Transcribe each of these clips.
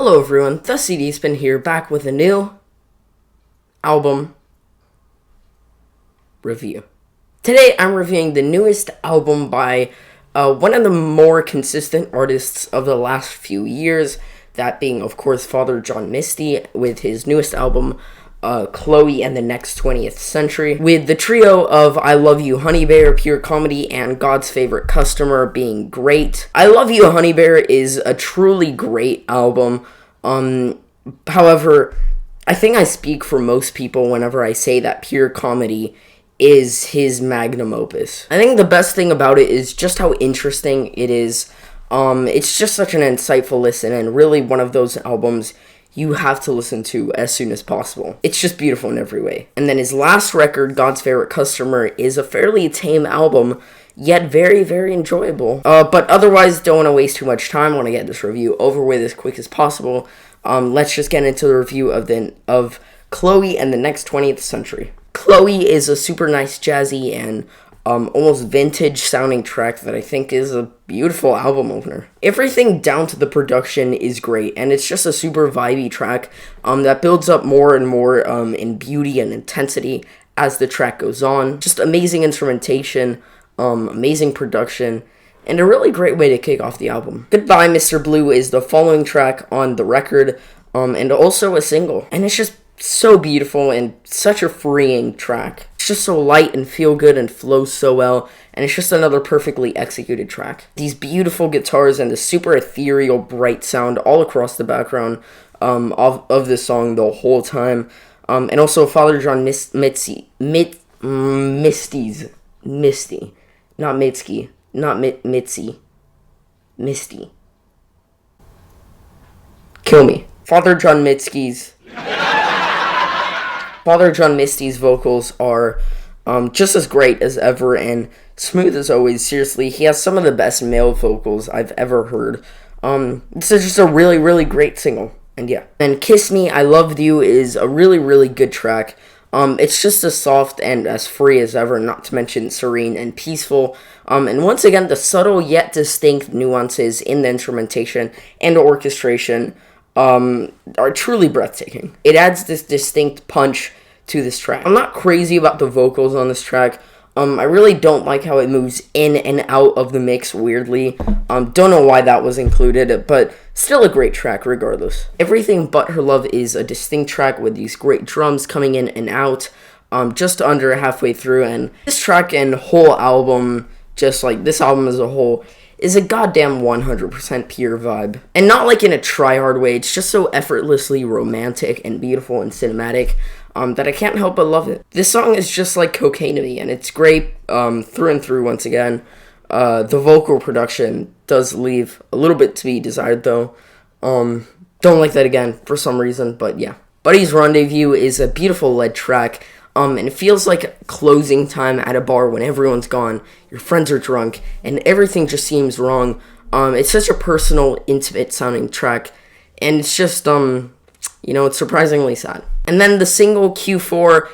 Hello everyone, the CD Spin here, back with a new album review. Today I'm reviewing the newest album by one of the more consistent artists of the last few years, that being of course Father John Misty with his newest album, Chloë and the Next 20th Century, with the trio of I Love You Honey Bear, Pure Comedy, and God's Favorite Customer being great. I Love You Honey Bear is a truly great album. However, I think I speak for most people whenever I say that Pure Comedy is his magnum opus. I think the best thing about it is just how interesting it is. It's just such an insightful listen, and really one of those albums you have to listen to as soon as possible. It's just beautiful in every way. And then his last record, God's Favorite Customer, is a fairly tame album, yet very, very enjoyable. But otherwise, don't want to waste too much time. I want to get this review over with as quick as possible. Let's just get into the review of Chloë and the Next 20th Century. Chloë is a super nice, jazzy, and almost vintage sounding track that I think is a beautiful album opener. Everything down to the production is great, and it's just a super vibey track that builds up more and more in beauty and intensity as the track goes on. Just amazing instrumentation, amazing production, and a really great way to kick off the album. Goodbye Mr. Blue is the following track on the record, and also a single, and it's just so beautiful and such a freeing track. It's just so light and feel good and flows so well, and it's just another perfectly executed track. These beautiful guitars and the super ethereal bright sound all across the background of this song the whole time, and also Father John Misty, not Mitski, not Mitzi, Misty. Kill me. Father John Misty's vocals are just as great as ever and smooth as always. Seriously, he has some of the best male vocals I've ever heard. This is just a really, really great single. And yeah. And Kiss Me, I Loved You is a really, really good track. It's just as soft and as free as ever, not to mention serene and peaceful. And once again, the subtle yet distinct nuances in the instrumentation and orchestration are truly breathtaking. It adds this distinct punch to this track. I'm not crazy about the vocals on this track. I really don't like how it moves in and out of the mix weirdly. Don't know why that was included, but still a great track regardless. Everything But Her Love is a distinct track with these great drums coming in and out just under halfway through, and this track and whole album, just like this album as a whole, is a goddamn 100% pure vibe. And not like in a try-hard way, it's just so effortlessly romantic and beautiful and cinematic that I can't help but love it. This song is just like cocaine to me, and it's great through and through once again. The vocal production does leave a little bit to be desired though. Don't like that again for some reason, but yeah. Buddy's Rendezvous is a beautiful lead track, and it feels like closing time at a bar when everyone's gone, your friends are drunk, and everything just seems wrong. It's such a personal, intimate sounding track, and it's just, it's surprisingly sad. And then the single Q4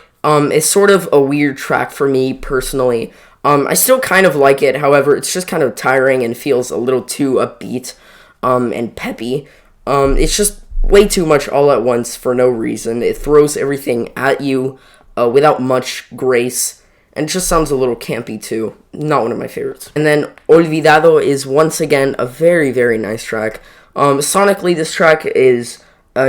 is sort of a weird track for me personally. I still kind of like it, however, it's just kind of tiring and feels a little too upbeat and peppy. It's just way too much all at once for no reason. It throws everything at you without much grace, and it just sounds a little campy too. Not one of my favorites. And then Olvidado is once again a very, very nice track. Sonically, this track is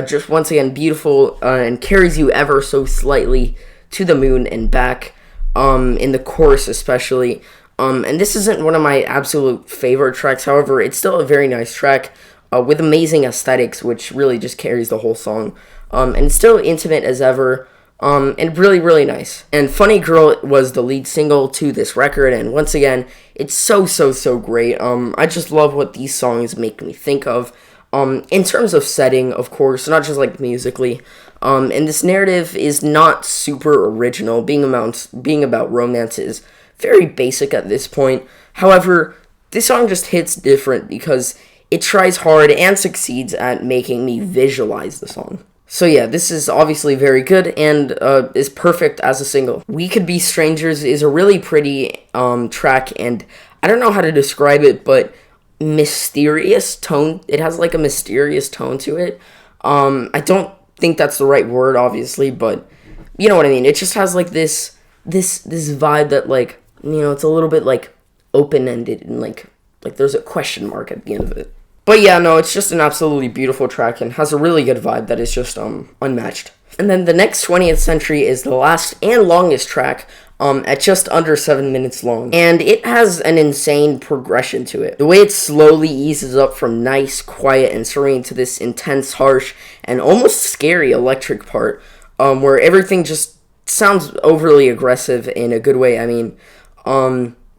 just once again beautiful and carries you ever so slightly to the moon and back, in the chorus especially. And this isn't one of my absolute favorite tracks, however, it's still a very nice track with amazing aesthetics, which really just carries the whole song. And it's still intimate as ever, and really, really nice. And Funny Girl was the lead single to this record, and once again, it's so great. I just love what these songs make me think of. In terms of setting, of course, not just like musically. And this narrative is not super original. Being about romance is very basic at this point. However, this song just hits different because it tries hard and succeeds at making me visualize the song. So yeah, this is obviously very good and is perfect as a single. We Could Be Strangers is a really pretty track, and I don't know how to describe it, but mysterious tone. It has like a mysterious tone to it. I don't think that's the right word, obviously, but you know what I mean. It just has like this vibe that, like, you know, it's a little bit like open ended, and like there's a question mark at the end of it. But yeah, no, it's just an absolutely beautiful track and has a really good vibe that is just unmatched. And then the next 20th Century is the last and longest track, at just under 7 minutes long. And it has an insane progression to it. The way it slowly eases up from nice, quiet, and serene to this intense, harsh, and almost scary electric part, where everything just sounds overly aggressive in a good way. I mean,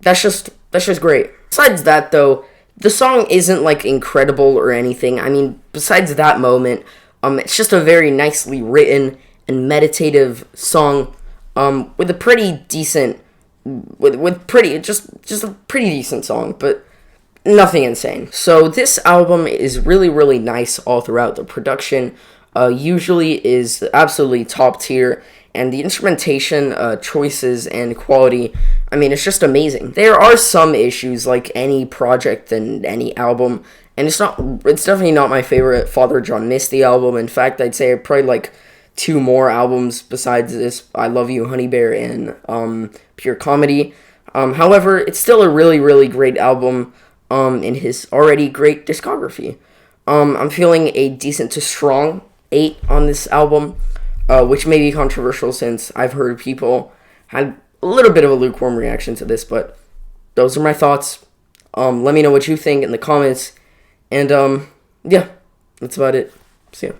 that's just great. Besides that, though, the song isn't like incredible or anything. I mean, besides that moment, it's just a very nicely written and meditative song, with a pretty decent, with pretty, just a pretty decent song, but nothing insane. So this album is really, really nice all throughout. The production, usually is absolutely top tier, and the instrumentation, choices, and quality, I mean, it's just amazing. There are some issues, like any project and any album, and it's definitely not my favorite Father John Misty album. In fact, I'd say I probably like 2 more albums besides this: I Love You, Honey Bear, and Pure Comedy. However, it's still a really, really great album, in his already great discography. I'm feeling a decent to strong 8 on this album, which may be controversial since I've heard people had a little bit of a lukewarm reaction to this, but those are my thoughts. Let me know what you think in the comments, and yeah, that's about it. See ya.